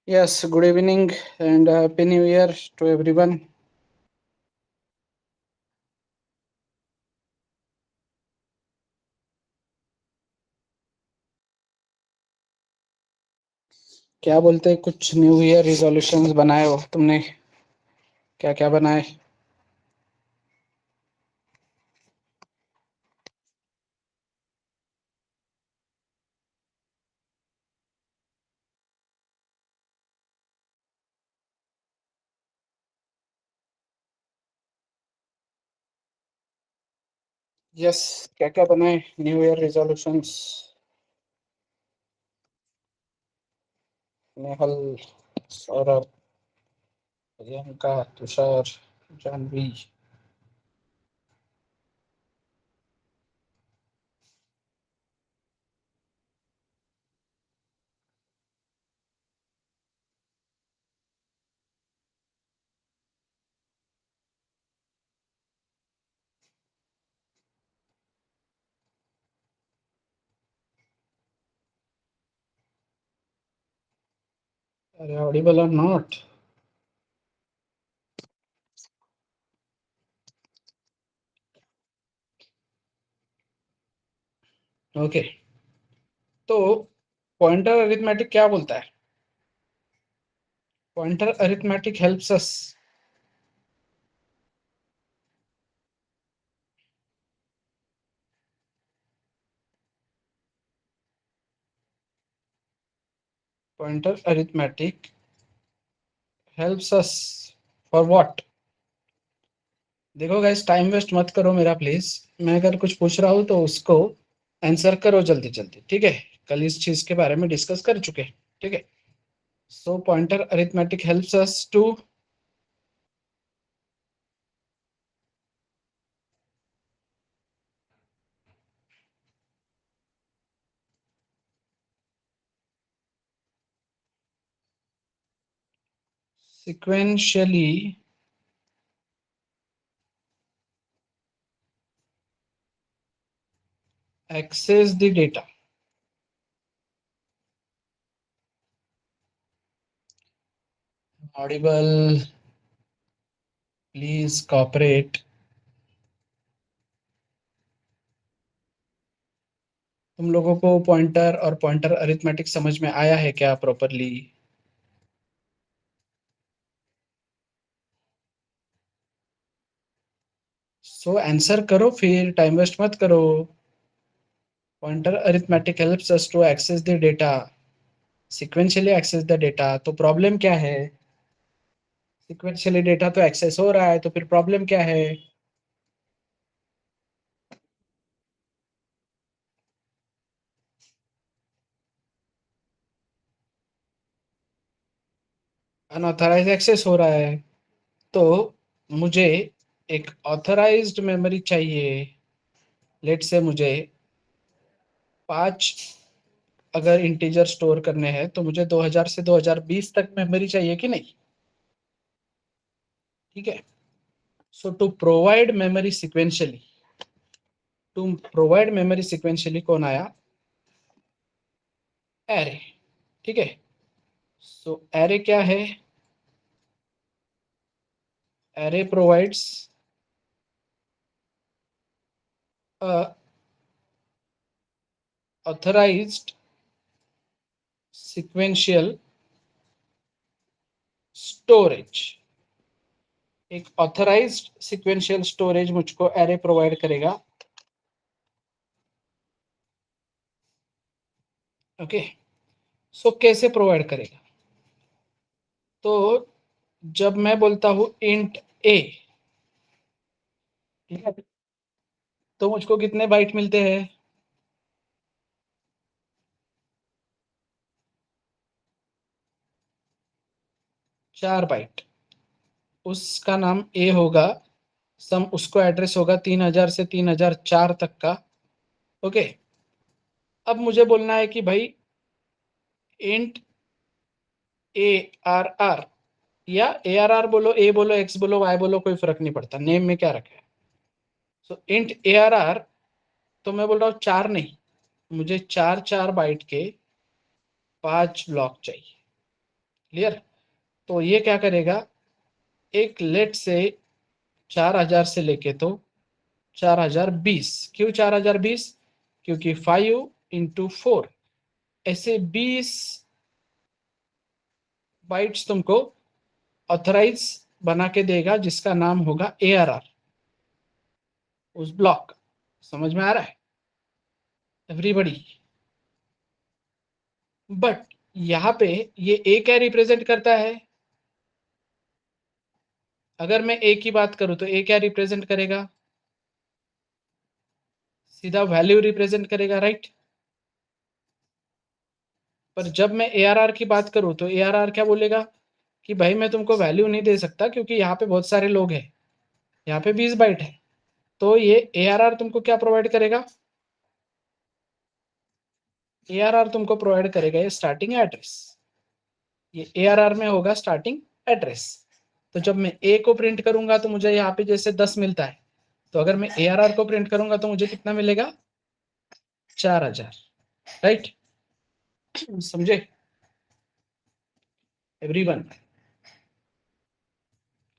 Yes, good evening and happy new year to everyone. क्या बोलते हैं, कुछ न्यू ईयर रिजोल्यूशंस बनाए हो तुमने? क्या क्या बनाए? यस, क्या क्या बनाए new year resolutions? Nehal, Saurabh, Priyanka, Tushar, Janhavi. अरे ऑडिबल और नॉट? ओके, तो पॉइंटर अरिथमेटिक क्या बोलता है? Pointer arithmetic helps us. Pointer arithmetic helps us for what? देखो गाइस, टाइम वेस्ट मत करो मेरा प्लीज। मैं अगर कुछ पूछ रहा हूँ तो उसको आंसर करो जल्दी जल्दी, ठीक है? कल इस चीज के बारे में डिस्कस कर चुके हैं, ठीक है? So pointer arithmetic helps us to sequentially access the data. Audible, please cooperate. तुम लोगों को पॉइंटर और पॉइंटर अरिथमेटिक समझ में आया है क्या प्रॉपरली? सो आंसर करो, फिर टाइम वेस्ट मत करो। Pointer arithmetic helps us to access the data, sequentially access the data. तो प्रॉब्लम क्या है? सिक्वेंशियली डेटा तो एक्सेस हो रहा है, तो फिर प्रॉब्लम क्या है? अनऑथराइज एक्सेस हो रहा है। तो मुझे एक ऑथराइज्ड मेमोरी चाहिए। लेट से मुझे 5 अगर इंटीजर स्टोर करने हैं तो मुझे 2000 से 2020 तक मेमोरी चाहिए कि नहीं? ठीक है। So to provide memory sequentially, to provide memory sequentially कौन आया? एरे। ठीक है। सो एरे क्या है? Array provides authorized sequential storage. एक ऑथराइज्ड सिक्वेंशियल स्टोरेज मुझको एरे प्रोवाइड करेगा। ओके। सो कैसे प्रोवाइड करेगा? तो जब मैं बोलता हूं इंट ए, ठीक है, तो मुझको कितने बाइट मिलते हैं? 4 बाइट। उसका नाम ए होगा। सम उसको एड्रेस होगा 3000 से 3004 तक का। ओके। अब मुझे बोलना है कि भाई इंट ए आर आर, या ए आर आर बोलो, ए बोलो, एक्स बोलो, वाई बोलो, कोई फर्क नहीं पड़ता, नेम में क्या रखा है। सो इंट ए आर आर, तो मैं बोल रहा हूँ 4 नहीं, मुझे 4 4 बाइट के 5 ब्लॉक चाहिए। क्लियर। तो ये क्या करेगा, एक लेट से 4000 से लेके तो 4020, क्यों 4020, क्योंकि 5 × 4 ऐसे 20 बाइट्स तुमको ऑथराइज बना के देगा, जिसका नाम होगा ARR, उस ब्लॉक। समझ में आ रहा है एवरीबडी। बट यहाँ पे ये A क्या रिप्रेजेंट करता है, अगर मैं A की बात करूं तो A क्या रिप्रेजेंट करेगा, सीधा वैल्यू रिप्रेजेंट करेगा, राइट। पर जब मैं ARR की बात करूं तो ARR क्या बोलेगा कि भाई मैं तुमको वैल्यू नहीं दे सकता, क्योंकि यहाँ पे बहुत सारे लोग हैं, यहाँ पे 20 बाइट है। तो ये ARR तुमको क्या प्रोवाइड करेगा, ARR तुमको प्रोवाइड करेगा ये स्टार्टिंग एड्रेस, ये ARR में होगा स्टार्टिंग एड्रेस। तो जब मैं A को प्रिंट करूंगा तो मुझे यहाँ पे जैसे 10 मिलता है, तो अगर मैं ARR को प्रिंट करूंगा तो मुझे कितना मिलेगा, 4000, राइट। समझे एवरीवन,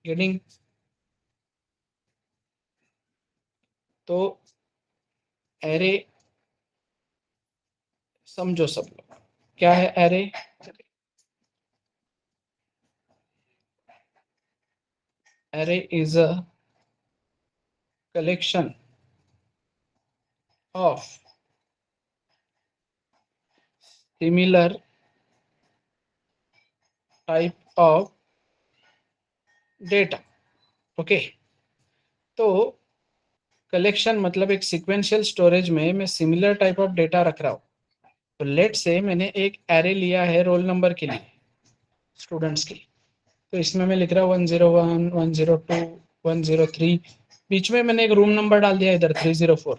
गेटिंग। तो एरे समझो सब लोग, क्या है array, array is a collection of similar type of data, okay. तो कलेक्शन मतलब एक सीक्वेंशियल स्टोरेज में मैं सिमिलर टाइप ऑफ डेटा रख रहा हूँ। तो लेट से मैंने एक एरे लिया है रोल नंबर के लिए, स्टूडेंट्स की। तो इसमें मैं लिख रहा हूँ 101, 102, 103, बीच में मैंने एक रूम नंबर डाल दिया इधर 304।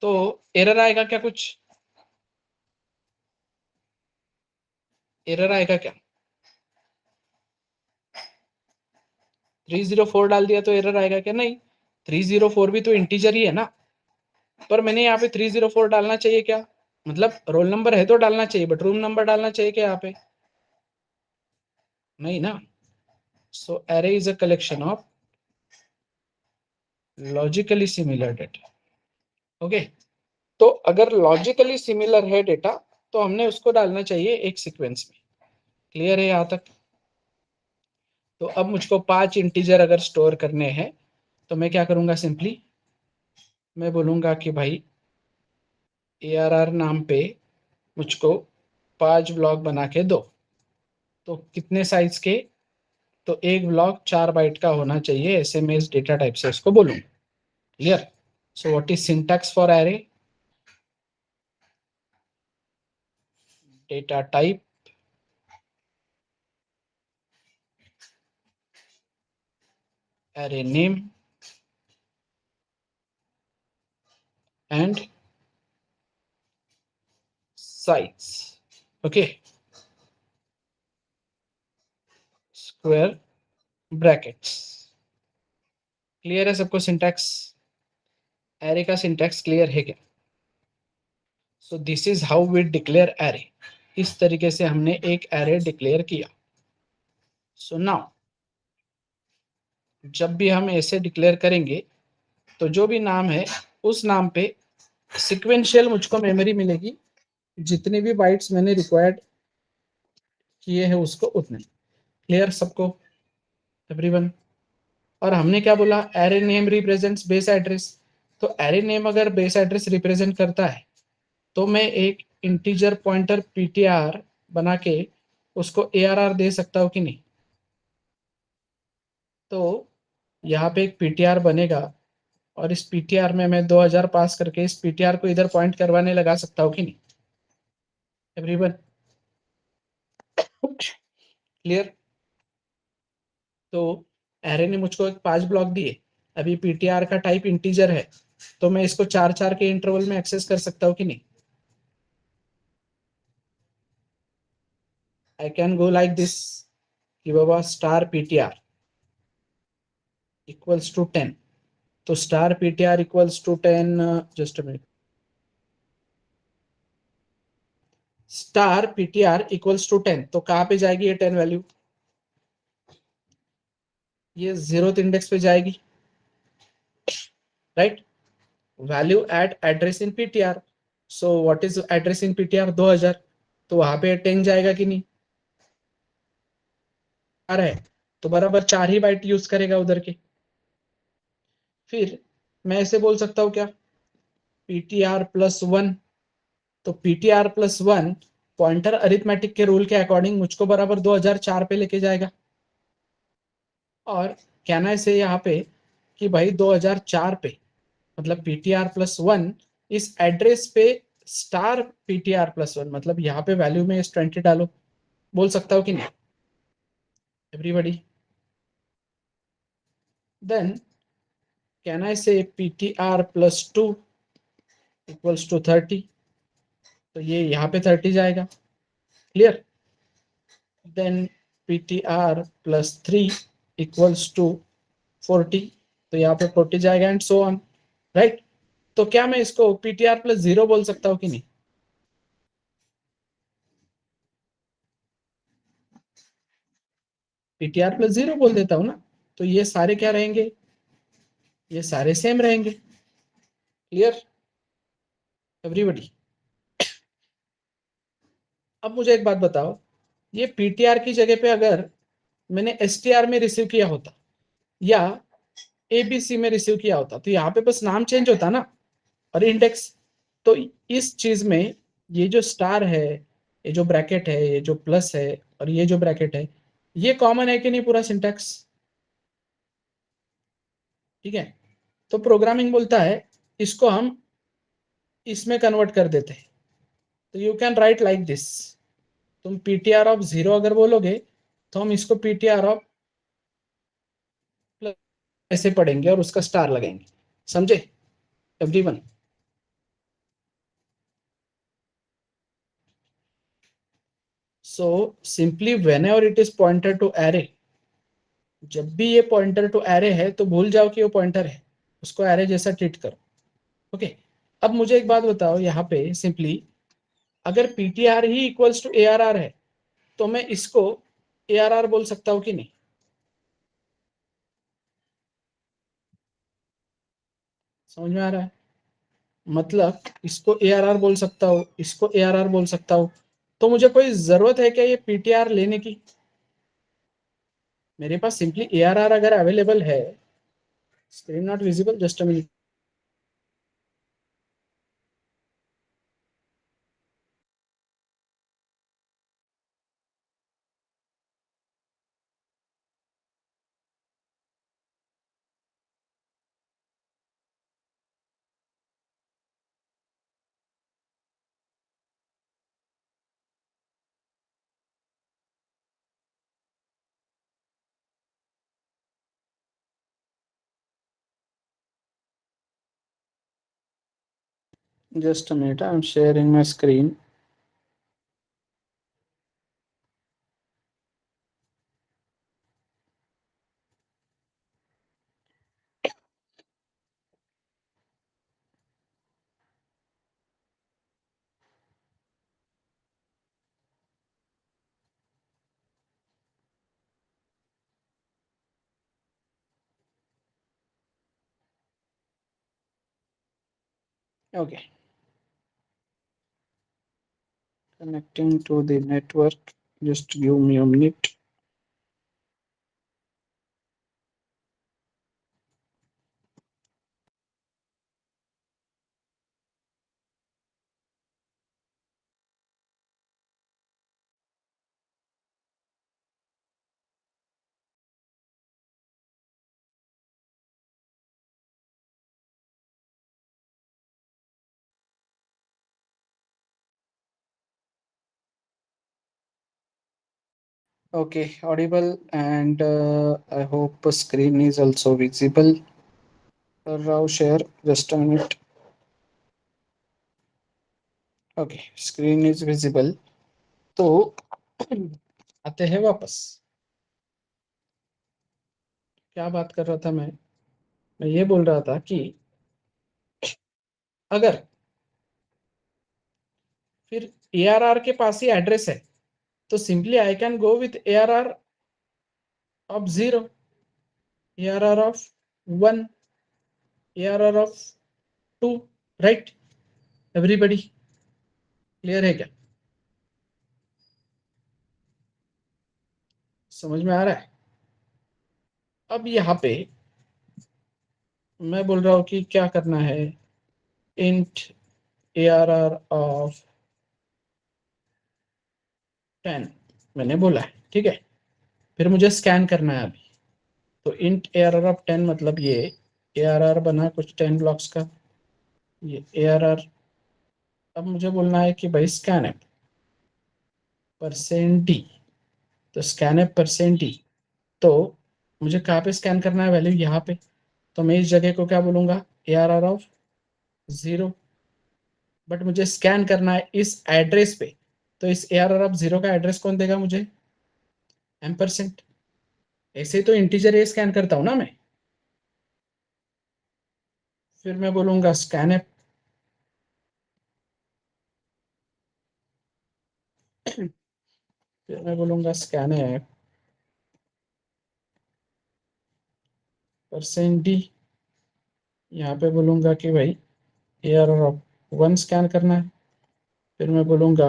तो एरर आएगा क्या, कुछ एरर आएगा क्या, 304 डाल दिया तो एरर आएगा क्या, नहीं। 304 भी तो इंटीजर ही है ना। पर मैंने यहाँ पे 304 डालना चाहिए क्या, मतलब रोल नंबर है तो डालना चाहिए, बट रूम नंबर डालना चाहिए क्या यहाँ पे, नहीं ना। So array is a collection of logically similar data, okay. तो अगर लॉजिकली सिमिलर है डेटा तो हमने उसको डालना चाहिए एक सीक्वेंस में। क्लियर है यहाँ तक। तो अब मुझको 5 इंटीजर अगर स्टोर करने हैं तो मैं क्या करूंगा, सिंपली मैं बोलूंगा कि भाई ARR नाम पे मुझको 5 ब्लॉक बना के दो। तो कितने साइज के, तो एक ब्लॉक 4 बाइट का होना चाहिए, ऐसे मैं इस डेटा टाइप से इसको बोलूंगा। Clear. So what is syntax for array, data type, array name and size, okay, square brackets. Clear है सबको सिंटैक्स, एरे का सिंटैक्स क्लियर है क्या। So this is how we declare array, इस तरीके से हमने एक एरे डिक्लेयर किया। सो नाउ जब भी हम ऐसे डिक्लेयर करेंगे तो जो भी नाम है उस नाम पे सिक्वेंशियल मुझको मेमोरी मिलेगी, जितने भी बाइट्स मैंने रिक्वायर्ड किए हैं उसको उतने। क्लियर सबको एवरीवन। और हमने क्या बोला, array name represents base address. तो एरे नेम अगर बेस एड्रेस रिप्रेजेंट करता है तो मैं एक इंटीजर पॉइंटर PTR बना के उसको ARR दे सकता हूँ कि नहीं। तो यहाँ पे एक PTR बनेगा और इस PTR में मैं 2000 पास करके इस PTR को इधर पॉइंट करवाने लगा सकता हूँ कि नहीं एवरीवन। क्लियर। तो एरे ने मुझको एक 5 ब्लॉक दिए, अभी PTR का टाइप इंटीजर है, तो मैं इसको 4-4 के इंटरवल में एक्सेस कर सकता हूँ कि नहीं। I can go like this कि बाबा स्टार PTR इक्वल्स टू 10। तो star PTR equals to 10, just a minute, star PTR equals to 10, तो कहाँ पे जाएगी ये 10 वैल्यू? ये 0th इंडेक्स पे जाएगी, right? Value eight address in PTR, so what is address in PTR? 2000, तो वहां पे 10 जाएगा कि नहीं? आ रहा है, तो बराबर 4 ही बाइट यूज करेगा उधर के। फिर मैं ऐसे बोल सकता हूँ क्या, ptr+1, तो ptr+1 पॉइंटर अरिथमेटिक के रूल के अकॉर्डिंग मुझको बराबर 2004 पे लेके जाएगा। और कहना है से यहाँ पे कि भाई 2004 पे मतलब ptr+1 इस एड्रेस पे स्टार ptr+1, मतलब यहाँ पे वैल्यू में इस 20 डालो। बोल सकता हूँ कि नहीं एवरीबॉडी? देन कैन आई से ptr+2 इक्वल्स टू 30, तो ये यहाँ पे 30 जाएगा, clear? Then ptr+3 equals to 40, तो यहाँ पे 40 जाएगा एंड सो ऑन, राइट? तो क्या मैं इसको ptr+0 बोल सकता हूँ कि नहीं? ptr+0 बोल देता हूँ ना, तो ये सारे क्या रहेंगे? ये सारे सेम रहेंगे, क्लियर एवरीबॉडी? अब मुझे एक बात बताओ, ये ptr की जगह पे अगर मैंने str में रिसीव किया होता या abc में रिसीव किया होता, तो यहाँ पे बस नाम चेंज होता ना, और इंडेक्स। तो इस चीज में ये जो स्टार है, ये जो ब्रैकेट है, ये जो प्लस है, और ये जो ब्रैकेट है, ये कॉमन है कि नहीं पूरा सिंटैक्स? ठीक है, तो प्रोग्रामिंग बोलता है इसको हम इसमें कन्वर्ट कर देते हैं, तो you can write like this. तुम ptr(0) अगर बोलोगे तो हम इसको ptr ऐसे पढ़ेंगे और उसका स्टार लगाएंगे, समझे everyone? So simply whenever it is pointer to array, जब भी ये पॉइंटर टू एरे है तो भूल जाओ कि वो पॉइंटर है, उसको एरे जैसा ट्रीट करो, ओके? अब मुझे एक बात बताओ, यहाँ पे सिंपली अगर ptr ही इक्वल्स टू arr है, तो मैं इसको arr बोल सकता हूँ कि नहीं? समझ में आ रहा है? मतलब इसको arr बोल सकता हूँ, इसको arr बोल सकता हूँ, तो मुझे कोई जरूरत है क्या ये ptr लेने की? मेरे पास सिंपली arr अगर अवेलेबल है, screen not visible, just a minute. Just a minute, I am sharing my screen. Okay, connecting to the network, just give me a minute. Okay, audible, and I hope screen is also visible. Rao share, just a minute. Okay, screen is visible. तो आते हैं वापस। क्या बात कर रहा था मैं ये बोल रहा था कि अगर फिर ARR के पास ही एड्रेस है, तो simply I can go with ARR of 0, ARR of 1, ARR of 2, right? Everybody clear है क्या? समझ में आ रहा है? अब यहाँ पे मैं बोल रहा हूँ कि क्या करना है, इंट ARR ऑफ 10 मैंने बोला है, ठीक है। फिर मुझे स्कैन करना है अभी, तो इंट ARR ऑफ 10 मतलब ये ARR बना कुछ 10 ब्लॉक्स का, ये ARR। अब मुझे बोलना है कि भाई स्कैन एप %d, तो स्कैन एप %d, तो मुझे कहाँ पे स्कैन करना है वैल्यू, यहाँ पे। तो मैं इस जगह को क्या बोलूँगा, ARR ऑफ 0, बट मुझे स्कैन करना है इस एड्रेस पे, तो इस ARR ऑफ 0 का एड्रेस कौन देगा मुझे, %। ऐसे ही तो इंटीजर ए स्कैन करता हूँ ना मैं। फिर मैं बोलूँगा स्कैन एप फिर मैं बोलूँगा स्कैन एप %d, यहाँ पे बोलूँगा कि भाई ARR ऑफ 1 स्कैन करना है। फिर मैं बोलूँगा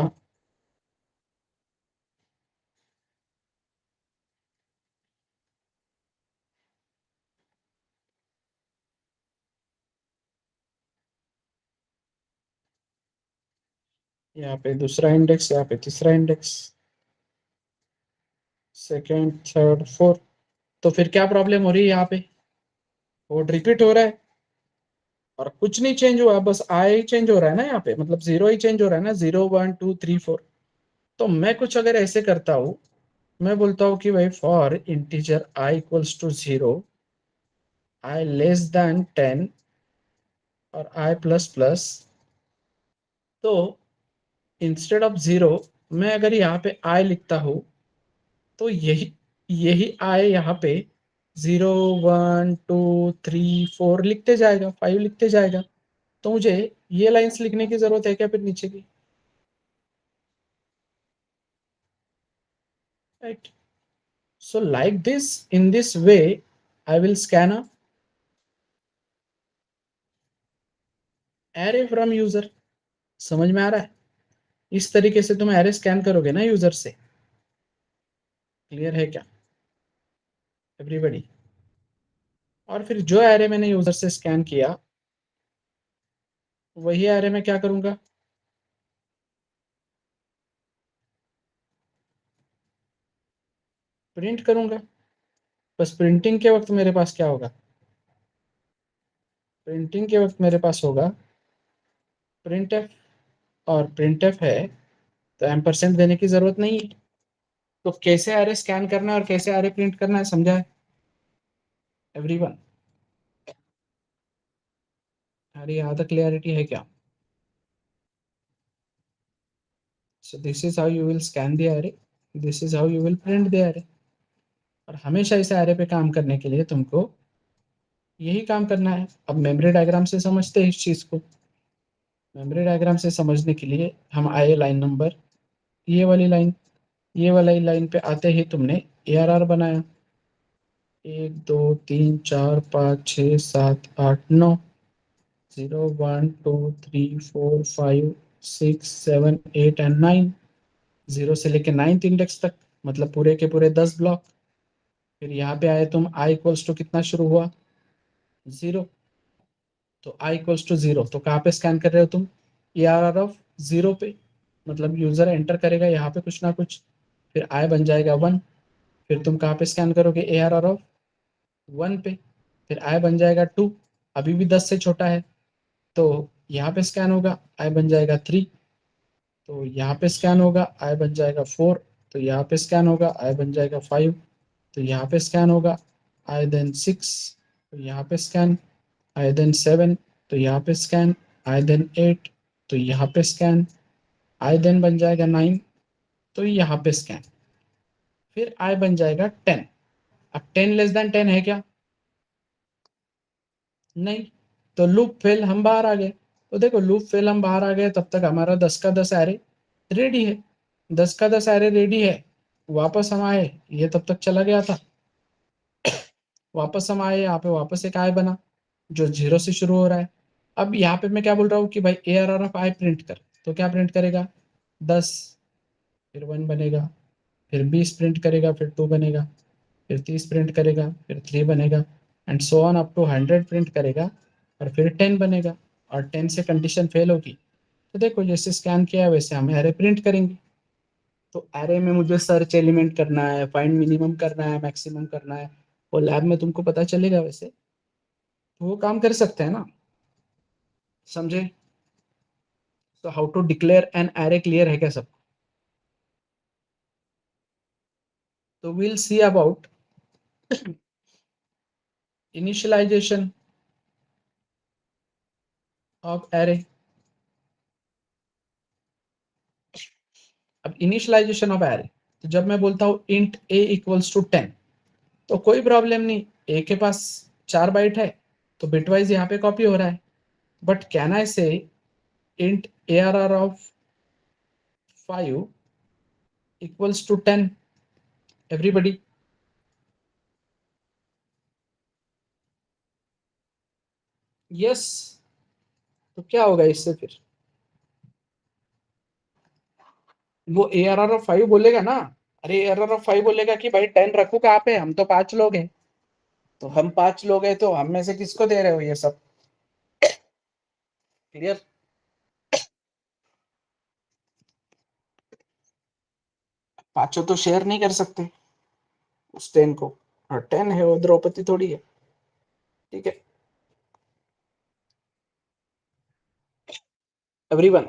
यहाँ पे दूसरा इंडेक्स, यहाँ पे तीसरा इंडेक्स, सेकेंड, थर्ड, फोर्थ। तो फिर क्या प्रॉब्लम हो रही है यहाँ पे, कोड रिपीट हो रहा है और कुछ नहीं चेंज हुआ, बस आई ही चेंज हो रहा है ना यहाँ पे, मतलब 0 ही चेंज हो रहा है ना, 0 1 2 3 4। तो मैं कुछ अगर ऐसे करता हूँ, मैं बोलता हूँ कि भाई for integer I equals to 0, I less than 10 और I प्लस प्लस, तो इंस्टेड ऑफ 0 मैं अगर यहाँ पे I लिखता हूँ, तो यही यही I यहाँ पे 0 1 2 3 4 लिखते जाएगा, 5 लिखते जाएगा। तो मुझे ये लाइंस लिखने की जरूरत है क्या फिर नीचे की, right? So like this, in this way I will scan a array from user. समझ में आ रहा है? इस तरीके से तुम एरे स्कैन करोगे ना यूजर से। क्लियर है क्या एवरीबडी? और फिर जो एरे मैंने यूजर से स्कैन किया, वही एरे में क्या करूंगा, प्रिंट करूंगा। बस प्रिंटिंग के वक्त मेरे पास क्या होगा, प्रिंटिंग के वक्त मेरे पास होगा प्रिंट एफ, और प्रिंट एफ है तो एम्परसेंड देने की जरूरत नहीं है। तो कैसे एरे स्कैन करना है और कैसे एरे प्रिंट करना है, समझा है एवरीवन? अरे यहाँ तक क्लियरिटी है क्या? So this is how you will scan the array, this is how you will print the array. और हमेशा इस एरे पे काम करने के लिए तुमको यही काम करना है। अब मेमोरी डायग्राम से समझते हैं इस चीज को। मेमोरी डायग्राम से समझने के लिए हम आए लाइन नंबर, ये वाली लाइन, ये वाली लाइन पे आते ही तुमने ARR बनाया, 1 2 3 4 5 6 7 8 9, 0 1 2 3 4 5 6 7 8 एंड 9, 0 से लेके 9th इंडेक्स तक, मतलब पूरे के पूरे 10 ब्लॉक। फिर यहाँ पे आए तुम, I इक्वल्स टू कितना शुरू हुआ, 0, तो I इक्वल्स टू 0, तो कहाँ पे स्कैन कर रहे हो तुम, ARR ऑफ 0 पे, मतलब यूजर एंटर करेगा यहाँ पे कुछ ना कुछ, फिर I बन जाएगा 1, फिर तुम कहाँ पे स्कैन करोगे, ARR ऑफ 1 पे, फिर I बन जाएगा 2, अभी भी 10 से छोटा है, तो यहाँ पे स्कैन होगा, I बन जाएगा 3, तो यहाँ पे स्कैन होगा, I बन जाएगा 4, तो यहाँ पे स्कैन होगा, I बन जाएगा 5, तो यहाँ पे स्कैन होगा, I देन 6, तो यहाँ पे स्कैन, I देन 7, तो यहाँ पे स्कैन, I देन 8, तो यहाँ पे स्कैन, I देन बन जाएगा 9, तो यहाँ पे स्कैन, फिर I बन जाएगा 10। अब 10 लेस देन 10 है क्या, नहीं, तो लूप फेल, हम बाहर आ गए। तो देखो लूप फेल हम बाहर आ गए, तब तक हमारा 10 का 10 एरे रेडी है, 10 का 10 एरे रेडी है। वापस हम आए, ये तब तक चला गया था। वापस हम आए, यहाँ पे वापस एक आई बना जो 0 से शुरू हो रहा है। अब यहाँ पे मैं क्या बोल रहा हूँ कि भाई ARR ऑफ आई प्रिंट कर, तो क्या प्रिंट करेगा? 10, फिर 1 बनेगा, फिर 20 प्रिंट करेगा, फिर 2 बनेगा, फिर 30 प्रिंट करेगा, फिर 3 बनेगा, and so on up to 100 print करेगा, और फिर 10 बनेगा। और 10 से कंडीशन फेल होगी तो देखो जैसे स्कैन किया है वैसे हम एरे प्रिंट करेंगे। तो एरे में मुझे सर्च एलिमेंट करना है, फाइंड मिनिमम करना है, मैक्सिमम करना है, वो लैब में तुमको पता चलेगा वैसे, तो वो काम कर सकते हैं ना, समझे? तो how to declare an array clear है क्या सब? तो will see about initialisation of array. अब इनिशियलाइजेशन ऑफ एरे, तो जब मैं बोलता हूँ इंट a इक्वल्स टू 10, तो कोई प्रॉब्लम नहीं, ए के पास 4 बाइट है तो बिटवाइज यहाँ पे कॉपी हो रहा है। But can I say int ARR of 5 equals to 10, everybody? Yes. तो क्या होगा इससे फिर? वो ARR ऑफ 5 बोलेगा ना, अरे ARR ऑफ 5 बोलेगा कि भाई 10 रखो कहाँ पे, हम तो 5 लोग हैं। तो हम 5 लोग हैं, तो हम में से किसको दे रहे हो ये सब? क्लियर? पांचों तो शेयर नहीं कर सकते उस 10 को, और 10 है वो द्रौपदी थोड़ी है। ठीक है एवरीवन?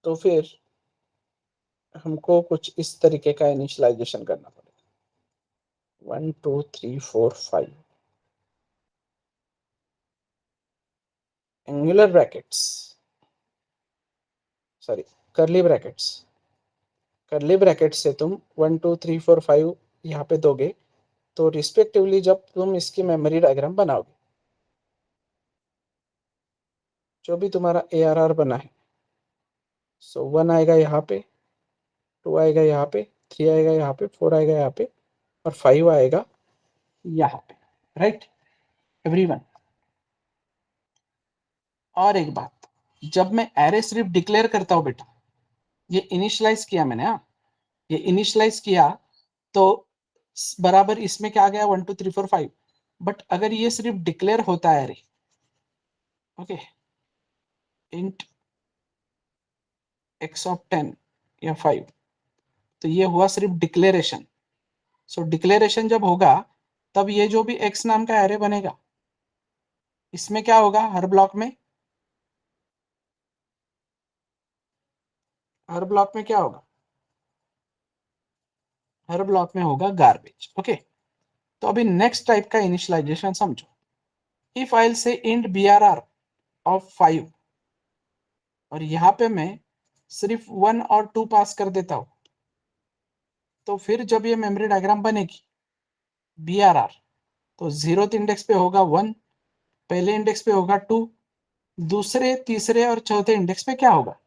तो फिर हमको कुछ इस तरीके का इनिशियलाइजेशन करना पड़ेगा। 1 2 3 4 5 एंगुलर ब्रैकेट्स, सॉरी, करली ब्रैकेट्स। करली ब्रैकेट से तुम 1 2 3 4 5 यहाँ पे दोगे, तो रिस्पेक्टिवली जब तुम इसकी मेमोरी डायग्राम बनाओगे, जो भी तुम्हारा ARR बना है, सो 1 आएगा यहाँ पे, 2 आएगा यहाँ पे, 3 आएगा यहाँ पे, 4 आएगा यहाँ पे, और 5 आएगा यहाँ पे, राइट एवरीवन? और एक बात, जब मैं एरे सिर्फ डिक्लेयर करता हूँ बेटा, ये इनिशियलाइज किया मैंने, हाँ, ये इनिशियलाइज किया, तो बराबर इसमें क्या आ गया? 1 2 3 4 5। बट अगर ये सिर्फ डिक्लेयर होता है array, okay, int x of 10 या 5, तो ये हुआ सिर्फ डिक्लेरेशन। सो डिक्लेरेशन जब होगा, तब ये जो भी x नाम का एरे बनेगा, इसमें क्या होगा? हर ब्लॉक में, हर ब्लॉक में क्या होगा? हर ब्लॉक में होगा गार्बेज। ओके, तो अभी नेक्स्ट टाइप का इनिशियलाइजेशन समझो। If I say int BRR of 5, और यहाँ पे मैं सिर्फ 1 और 2 पास कर देता हूं, तो फिर जब ये मेमोरी डायग्राम बनेगी BRR, तो 0th इंडेक्स पे होगा 1, पहले इंडेक्स पे होगा 2, दूसरे, तीसरे और चौथे इंडेक्स पे क्या होगा?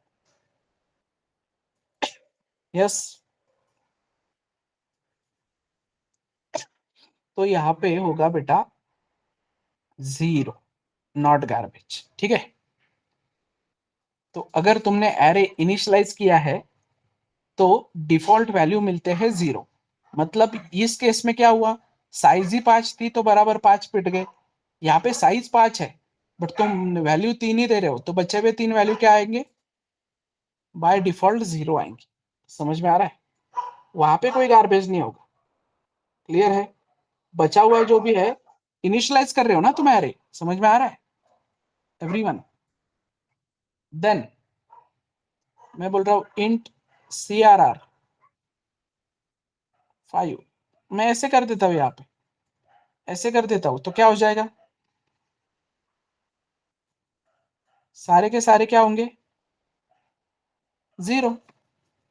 यस। तो यहाँ पे होगा बेटा 0, नॉट गार्बेज। ठीक है, तो अगर तुमने एरे इनिशियलाइज किया है तो डिफॉल्ट वैल्यू मिलते हैं 0। मतलब इस केस में क्या हुआ? साइज ही 5 थी तो बराबर 5 पिट गए। यहाँ पे साइज 5 है बट तुम वैल्यू 3 ही दे रहे हो, तो बचे हुए 3 वैल्यू क्या आएंगे? बाय डिफॉल्ट 0 आएंगे। समझ में आ रहा है? वहां पे कोई गार्बेज नहीं होगा। क्लियर है? बचा हुआ जो भी है इनिशियलाइज कर रहे हो ना तुम एरे। समझ में आ रहा है एवरीवन? देन मैं बोल रहा हूं इंट CRR 5, मैं ऐसे कर देता हूं, यहाँ पे ऐसे कर देता हूं, तो क्या हो जाएगा? सारे के सारे क्या होंगे? 0।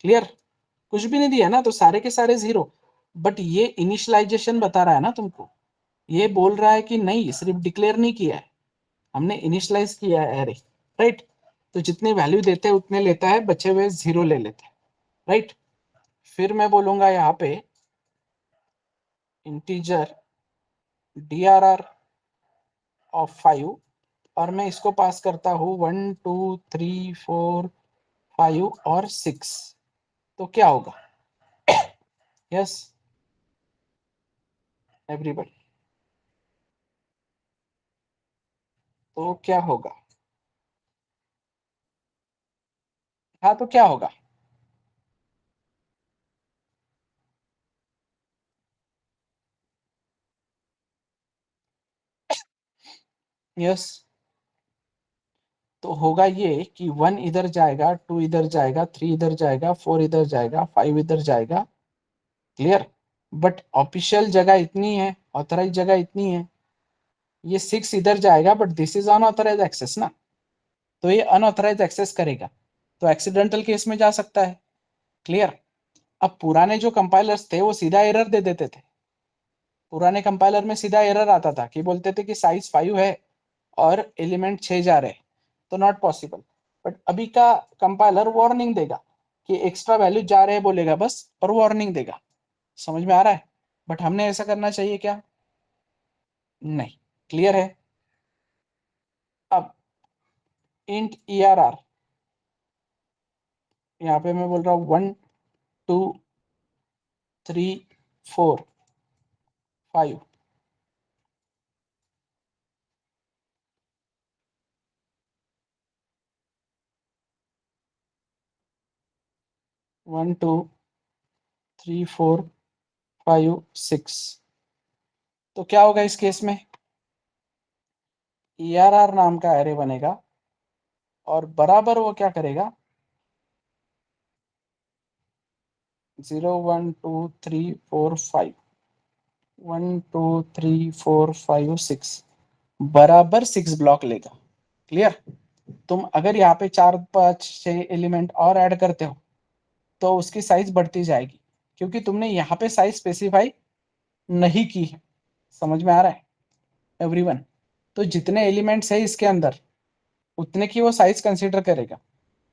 क्लियर? कुछ भी नहीं दिया ना, तो सारे के सारे 0। बट ये इनिशियलाइजेशन बता रहा है ना तुमको, ये बोल रहा है कि नहीं सिर्फ डिक्लेयर नहीं किया है, हमने इनिशियलाइज किया है एरे, राइट। तो जितने वैल्यू देते हैं उतने लेता है, बचे हुए 0 ले लेते हैं, राइट। फिर मैं बोलूंगा यहाँ पे इंटीजर DRR ऑफ 5, और मैं इसको पास करता हूँ 1 2 3 4 5 और 6। तो क्या होगा? यस एवरीबॉडी, तो क्या होगा? हाँ, तो क्या होगा? यस, तो होगा ये कि 1 इधर जाएगा, 2 इधर जाएगा, 3 इधर जाएगा, 4 इधर जाएगा, 5 इधर जाएगा। क्लियर? बट ऑफिशियल जगह इतनी है, ऑथराइज जगह इतनी है, ये 6 इधर जाएगा, but this is unauthorised access ना, तो ये अनऑथराइज एक्सेस करेगा, तो एक्सीडेंटल केस में जा सकता है। क्लियर? अब पुराने जो कंपाइलर्स थे वो सीधा एरर दे देते थे, पुराने कंपाइलर में सीधा एरर आता था कि बोलते थे कि साइज 5 है और एलिमेंट 6 जा रहे हैं, तो नॉट पॉसिबल। बट अभी का कंपाइलर वार्निंग देगा कि एक्स्ट्रा वैल्यू जा रहे हैं बोलेगा बस, और वार्निंग देगा। समझ में आ रहा है? बट हमने ऐसा करना चाहिए क्या? नहीं। क्लियर है? अब इंट ERR, यहाँ पे मैं बोल रहा हूँ 1 2 3 4 5, 1 2 3 4 5 6। तो क्या होगा इस केस में? ERR नाम का एरे बनेगा, और बराबर वो क्या करेगा? 0 1 2 3 4 5, 1 2 3 4 5 6, बराबर 6 ब्लॉक लेगा। क्लियर? तुम अगर यहाँ पे 4 5 6 एलिमेंट और ऐड करते हो तो उसकी साइज बढ़ती जाएगी, क्योंकि तुमने यहाँ पे साइज स्पेसिफाई नहीं की है। समझ में आ रहा है एवरीवन? तो जितने एलिमेंट्स है इसके अंदर उतने की वो साइज कंसीडर करेगा,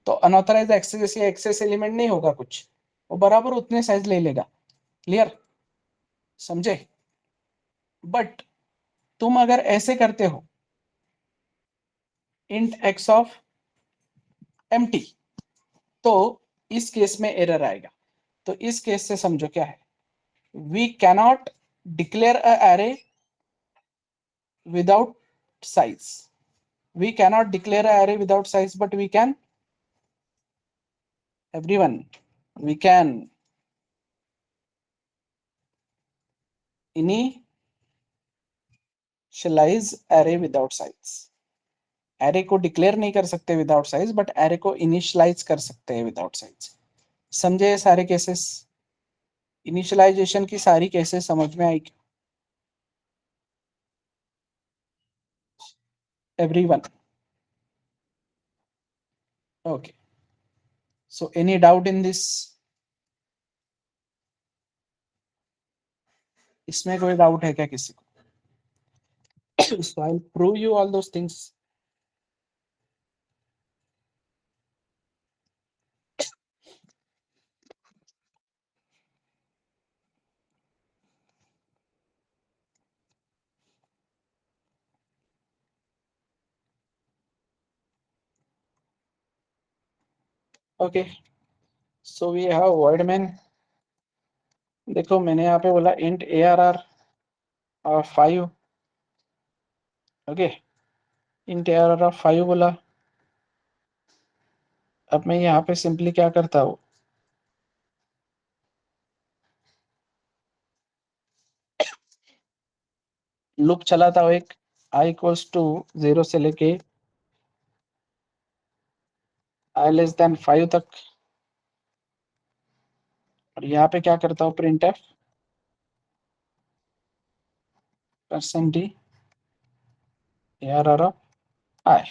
तो अनऑथराइज एक्सेस या एक्सेस एलिमेंट नहीं होगा कुछ, वो बराबर उतने साइज ले लेगा। क्लियर? समझे? बट तुम अगर ऐसे करते हो इंट x ऑफ empty, तो इस केस में एरर आएगा। तो इस केस से समझो क्या है, we cannot declare a array without size, we cannot declare a array without size, but we can, everyone, we can initialize array without size। Array को डिक्लेयर नहीं कर सकते विदाउट साइज, बट एरे को initialise कर सकते हैं without size. समझे ये सारे केसेस? इनिशियलाइजेशन की सारी केसेस समझ में आई? Everyone? Okay, so any doubt in this? इसमें कोई डाउट है क्या किसी को? So I will prove you all those things. Okay, so we have word man. देखो मैंने यहाँ पे बोला int ARR 5। Okay, int ARR 5 बोला। अब मैं यहाँ पे सिंपली क्या करता हूँ, लूप चलाता हूँ एक, i इक्वल्स टू 0 से लेके i लेस देन 5 तक, और यहाँ पे क्या करता हूँ, print F %d ARR i।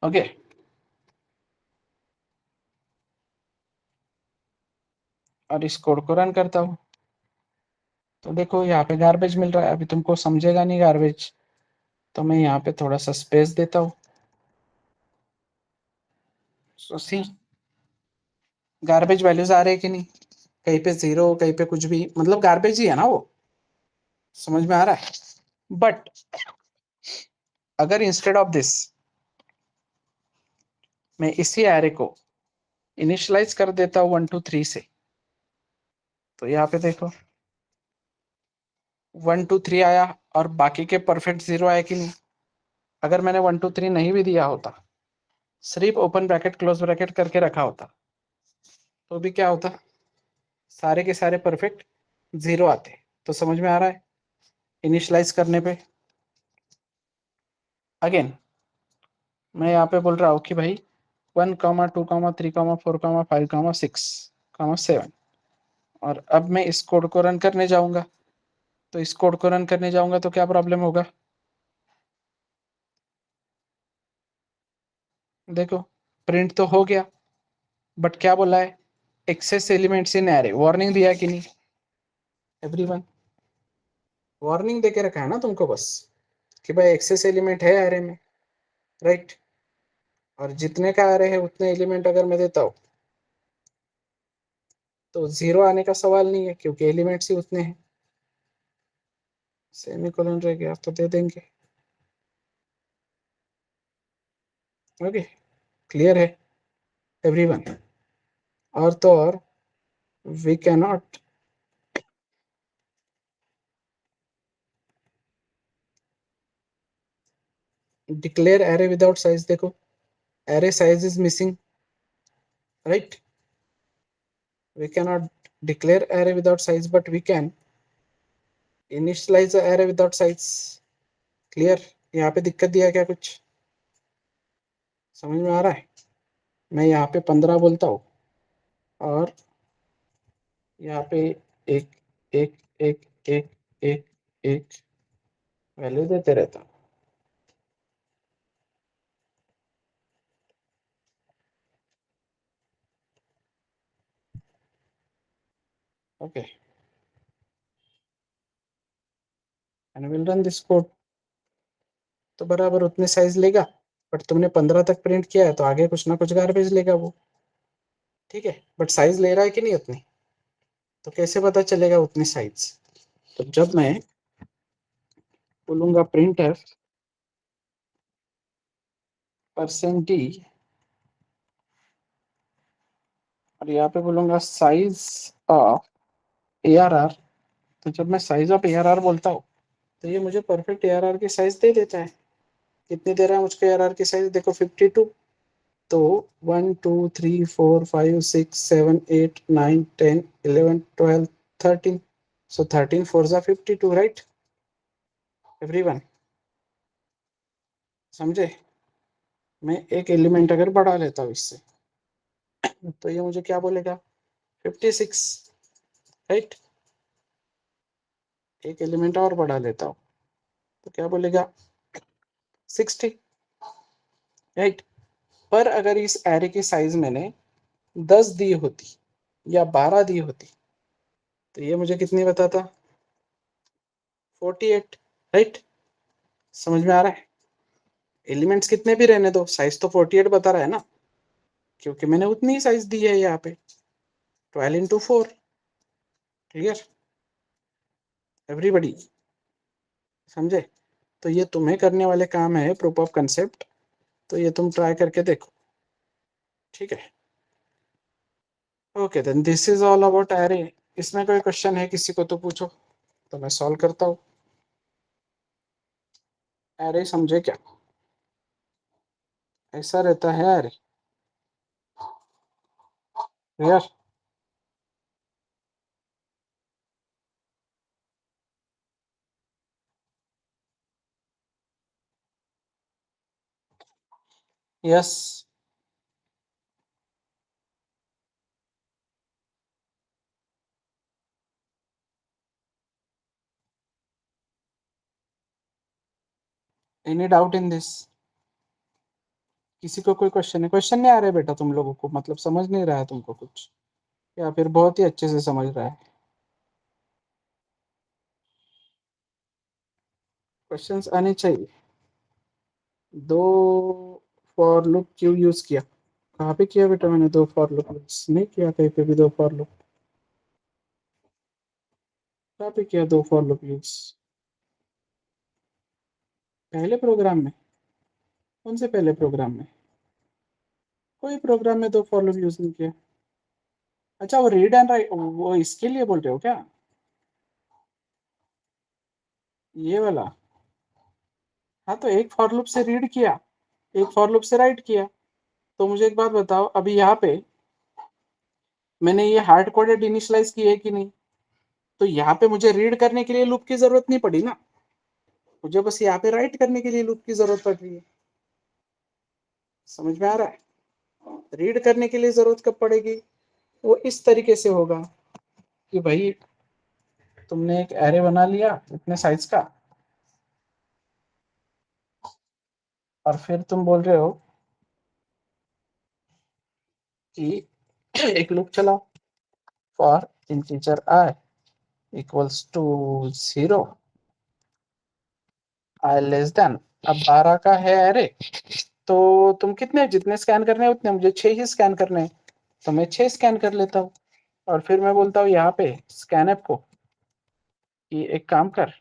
Okay, और इस कोड को रन करता हूँ, तो देखो यहाँ पे गार्बेज मिल रहा है। अभी तुमको समझेगा नहीं गार्बेज, तो मैं यहाँ पे थोड़ा सा स्पेस देता हूँ। सो सी गार्बेज वैल्यूज आ रहे हैं कि नहीं, कहीं पे 0 कहीं पे कुछ भी, मतलब गार्बेज ही है ना वो, समझ में आ रहा है। बट अगर इंस्टेड ऑफ दिस मैं इसी एरे को इनिशियलाइज कर देता हूँ 1 2 3 से, तो यहाँ पे देखो 1 2 3 आया और बाकी के परफेक्ट 0 आया कि नहीं। अगर मैंने 1 2 3 नहीं भी दिया होता, सिर्फ ओपन ब्रैकेट क्लोज ब्रैकेट करके रखा होता, तो भी क्या होता, सारे के सारे परफेक्ट 0 आते। तो समझ में आ रहा है। इनिशियलाइज करने पे अगेन मैं यहाँ पे बोल रहा हूँ कि भाई 1 2 3 4 5 6 7, और अब मैं इस कोड को रन करने जाऊंगा। तो इस कोड को रन करने जाऊंगा तो क्या प्रॉब्लम होगा, देखो प्रिंट तो हो गया, बट क्या बोला है, access elements in array, warning दिया कि नहीं एवरीवन, वार्निंग देके रखा है ना तुमको बस कि भाई एक्सेस एलिमेंट है एरे में, राइट। और जितने का एरे है उतने एलिमेंट अगर मैं देता हूँ तो 0 आने का सवाल नहीं है, क्योंकि एलिमेंट्स ही उतने हैं। सेमीकोलन रह गया तो दे देंगे। ओके, क्लियर है एवरीवन। और तो और we can not declare array without size. देखो array size is missing, right. We cannot declare array without size, but we can initialize the array without size. Clear? यहाँ पे दिक्कत दिया क्या कुछ, समझ में आ रहा है। मैं यहाँ पे 15 बोलता हूँ और यहाँ पे एक एक एक एक एक एक वैल्यू देते रहता हूँ। Okay, and will run this code. तो बराबर उतने साइज लेगा, बट तुमने 15 तक प्रिंट किया है तो आगे कुछ ना कुछ गार्बेज लेगा वो, ठीक है। बट साइज ले रहा है कि नहीं उतनी, तो कैसे पता चलेगा उतनी साइज, तो जब मैं बोलूंगा प्रिंट एफ %d और यहाँ पे बोलूंगा साइज ऑफ ARR, तो जब मैं साइज ऑफ ARR बोलता हूँ तो ये मुझे परफेक्ट ARR की साइज दे देता है। कितनी दे रहा है मुझको ARR की साइज, देखो 52। तो 1 2 3 4 5 6 7 8 9 10 11 12 13, सो 13 4 जा 52, राइट एवरीवन, समझे। मैं एक एलिमेंट अगर बढ़ा लेता हूँ इससे तो ये मुझे क्या बोलेगा, 56, राइट। एक एलिमेंट और बढ़ा लेता हूँ तो क्या बोलेगा, 60, राइट। पर अगर इस एरे की साइज मैंने 10 दी होती या 12 दी होती तो ये मुझे कितनी बताता, 48, राइट। समझ में आ रहा है। एलिमेंट्स कितने भी रहने दो, साइज तो 48 बता रहा है ना, क्योंकि मैंने उतनी ही साइज दी है यहाँ पे, 12 × 4। क्लियर एवरीबडी, समझे। तो ये तुम्हें करने वाले काम है, प्रूफ ऑफ कंसेप्ट। तो ये तुम ट्राई करके देखो, ठीक है। Okay then this is all about array. इसमें कोई क्वेश्चन है किसी को तो पूछो, तो मैं सॉल्व करता हूँ। एरे समझे क्या, ऐसा रहता है एरे, यार। Yes, any doubt in this, किसी को कोई क्वेश्चन है, क्वेश्चन नहीं आ रहे बेटा तुम लोगों को, मतलब समझ नहीं रहा है तुमको कुछ, या फिर बहुत ही अच्छे से समझ रहा है। क्वेश्चंस आने चाहिए। दो फॉर लूप क्यों यूज किया? कहाँ पे किया बेटा मैंने दो फॉर लूप यूज नहीं किया कहीं पे भी दो फॉर लूप। कहाँ पे किया दो फॉर लूप यूज? पहले प्रोग्राम में? कौन से पहले प्रोग्राम में? कोई प्रोग्राम में दो फॉर लूप यूज नहीं किया। अच्छा वो रीड एंड राइट वो इसके लिए बोल रहे हो क्या? ये वाला? हाँ तो एक फॉर लूप से रीड किया, एक फॉर लूप से राइट किया। तो मुझे एक बात बताओ, अभी यहाँ पे मैंने ये हार्ड कोडेड इनिशियलाइज की है कि नहीं? तो यहाँ पे मुझे रीड करने के लिए लूप की जरूरत नहीं पड़ी ना, मुझे बस यहाँ पे राइट करने के लिए लूप की जरूरत पड़ रही है। समझ में आ रहा है? रीड करने के लिए जरूरत कब पड़ेगी? वो इस तरीके से होगा कि भाई तुमने एक एरे बना लिया इतने साइज का, और फिर तुम बोल रहे हो कि एक लूप चलाओ for integer I equals to 0 I less than. अब 12 का है एरे, तो तुम कितने जितने स्कैन करने हैं उतने, मुझे 6 ही स्कैन करने हैं, तो मैं 6 स्कैन कर लेता हूँ। और फिर मैं बोलता हूँ यहाँ पे स्कैन ऐप को कि एक काम कर,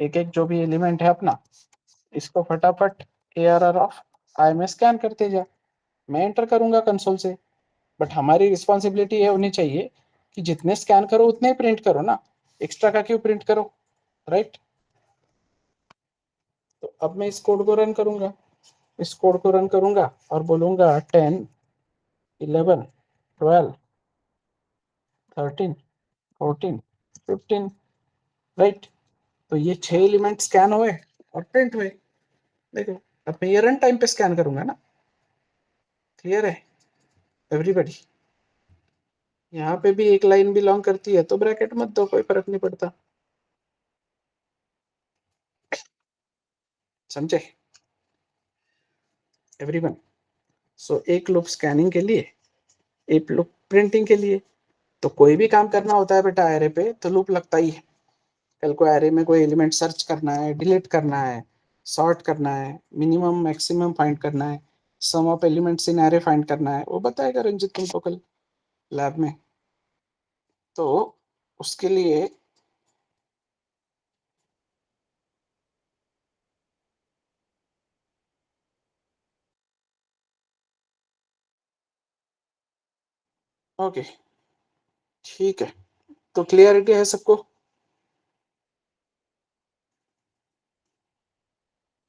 एक एक जो भी एलिमेंट है अपना, इसको फटाफट ARR ऑफ आई में स्कैन करते जा। मैं एंटर करूंगा कंसोल से, बट हमारी रिस्पॉन्सिबिलिटी ये होनी चाहिए कि जितने स्कैन करो उतने ही प्रिंट करो ना, एक्स्ट्रा का क्यों प्रिंट करो, राइट? तो अब मैं इस कोड को रन करूंगा, इस कोड को रन करूंगा और बोलूंगा 10 11 12 13 14 15, राइट? तो ये 6 एलिमेंट स्कैन हुए और प्रिंट हुए। देखो अब मैं ये रन टाइम पे स्कैन करूंगा ना। क्लियर है एवरीबॉडी? यहाँ पे भी एक लाइन बिलोंग करती है तो ब्रैकेट मत दो, कोई फर्क नहीं पड़ता। समझे एवरीवन? सो एक लूप स्कैनिंग के लिए, एक लूप प्रिंटिंग के लिए। तो कोई भी काम करना होता है बेटा एरे पे तो लूप लगता ही है। कल को एरे में कोई एलिमेंट सर्च करना है, डिलीट करना है, सॉर्ट करना है, मिनिमम मैक्सिमम फाइंड करना है, sum of elements in array find करना है, वो बताएगा रंजित तुमको कल लैब में। तो उसके लिए ओके ठीक है। तो क्लियरिटी है सबको?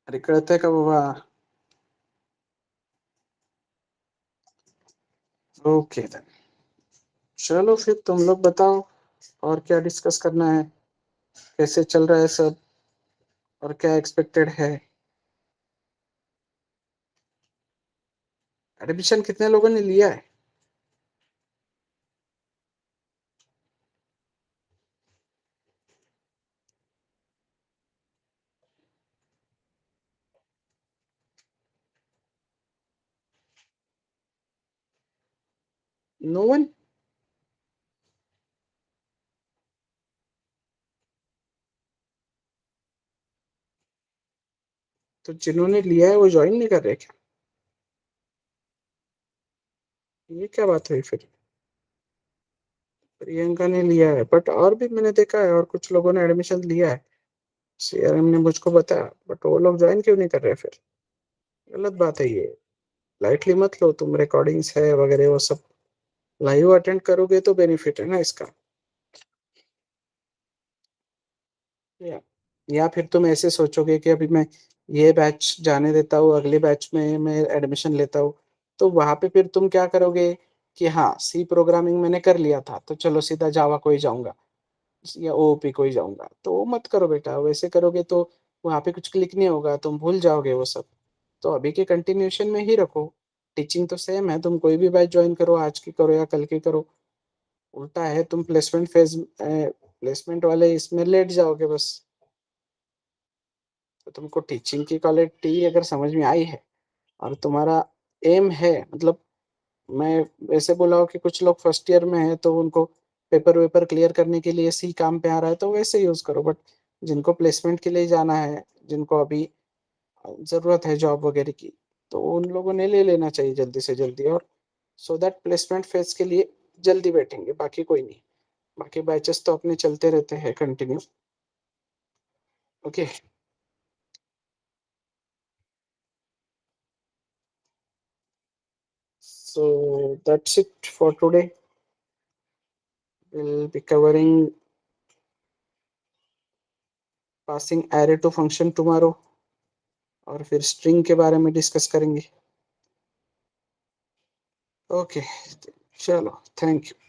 अरे कळतंय का बाबा? ओके देन, चलो फिर तुम लोग बताओ और क्या डिस्कस करना है, कैसे चल रहा है सब, और क्या एक्सपेक्टेड है? एडमिशन कितने लोगों ने लिया है? No one? तो जिन्होंने लिया है वो ज्वाइन नहीं कर रहे क्या? ये क्या बात हुई फिर? प्रियंका ने लिया है, बट और भी मैंने देखा है और कुछ लोगों ने एडमिशन लिया है, CRM ने मुझको बताया, बट वो लोग ज्वाइन क्यों नहीं कर रहे फिर? गलत बात है ये, लाइटली मत लो तुम। रिकॉर्डिंग्स है वगैरह वो सब, लाइव अटेंड करोगे तो बेनिफिट है ना इसका। या, या फिर तुम ऐसे सोचोगे कि अभी मैं ये बैच जाने देता हूँ, अगले बैच में मैं एडमिशन लेता हूँ, तो वहां पे फिर तुम क्या करोगे कि हाँ सी प्रोग्रामिंग मैंने कर लिया था तो चलो सीधा जावा को ही जाऊंगा या OOP को ही जाऊंगा, तो वो मत करो बेटा। वैसे करोगे तो वहां पे कुछ क्लिक नहीं होगा, तुम भूल जाओगे वो सब। तो अभी के कंटिन्यूशन में ही रखो। टीचिंग तो सेम है, तुम कोई भी बैच ज्वाइन करो, आज की करो या कल की करो। उल्टा है तुम प्लेसमेंट फेज, प्लेसमेंट वाले इसमें लेट जाओगे बस। तो तुमको टीचिंग की क्वालिटी अगर समझ में आई है और तुम्हारा एम है, मतलब मैं वैसे बोला हूँ कि कुछ लोग फर्स्ट ईयर में है तो उनको पेपर वेपर क्लियर करने के लिए सी काम पे आ रहा है तो वैसे यूज करो, बट जिनको प्लेसमेंट के लिए जाना है, जिनको अभी ज़रूरत है जॉब वगैरह की, तो उन लोगों ने ले लेना चाहिए जल्दी से जल्दी, और सो दैट प्लेसमेंट फेज के लिए जल्दी बैठेंगे, बाकी कोई नहीं। बाकी बैचेस तो अपने चलते रहते हैं continue. Okay, so that's it for today. We'll be covering passing array to function tomorrow, और फिर स्ट्रिंग के बारे में डिस्कस करेंगे। ओके, चलो, थैंक यू।